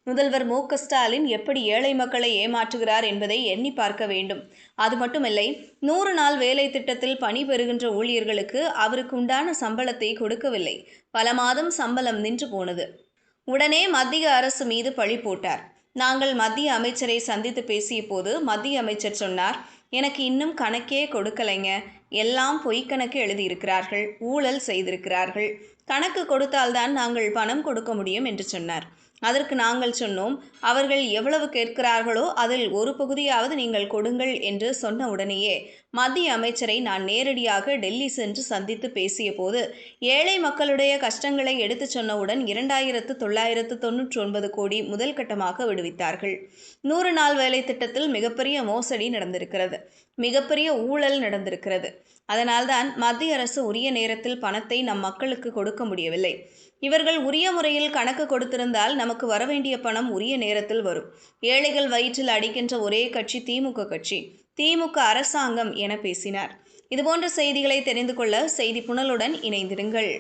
முதல்வர் மு.க.ஸ்டாலின் எப்படி ஏழை மக்களை ஏமாற்றுகிறார் என்பதை எண்ணி பார்க்க வேண்டும். அது மட்டுமில்லை, 100 நாள் வேலை திட்டத்தில் பணிபெறுகின்ற ஊழியர்களுக்கு அவருக்கு உண்டான சம்பளத்தை கொடுக்கவில்லை. பல மாதம் சம்பளம் நின்று போனது. உடனே மத்திய அரசு மீது பழி போட்டார். நாங்கள் மத்திய அமைச்சரை சந்தித்து பேசிய போது மத்திய அமைச்சர் சொன்னார், எனக்கு இன்னும் கணக்கே கொடுக்கலைங்க, எல்லாம் பொய்க்கணக்கு எழுதியிருக்கிறார்கள், ஊழல் செய்திருக்கிறார்கள், கணக்கு கொடுத்தால்தான் நாங்கள் பணம் கொடுக்க முடியும் என்று சொன்னார். அதற்கு நாங்கள் சொன்னோம், அவர்கள் எவ்வளவு கேட்கிறார்களோ அதில் ஒரு பகுதியாவது நீங்கள் கொடுங்கள் என்று சொன்ன உடனேயே மத்திய அமைச்சரை நான் நேரடியாக டெல்லி சென்று சந்தித்து பேசிய போது ஏழை மக்களுடைய கஷ்டங்களை எடுத்துச் சொன்னவுடன் 2999 கோடி முதல் கட்டமாக விடுவித்தார்கள். 100 நாள் வேலை திட்டத்தில் மிகப்பெரிய மோசடி நடந்திருக்கிறது, மிகப்பெரிய ஊழல் நடந்திருக்கிறது. அதனால்தான் மத்திய அரசு உரிய நேரத்தில் பணத்தை நம் மக்களுக்கு கொடுக்க முடியவில்லை. இவர்கள் உரிய முறையில் கணக்கு கொடுத்திருந்தால் நமக்கு வரவேண்டிய பணம் உரிய நேரத்தில் வரும். ஏழைகள் வயிற்றில் அடிக்கின்ற ஒரே கட்சி திமுக கட்சி, திமுக அரசாங்கம் என பேசினார். இதுபோன்ற செய்திகளை தெரிந்து கொள்ள செய்தி புனலுடன் இணைந்திருங்கள்.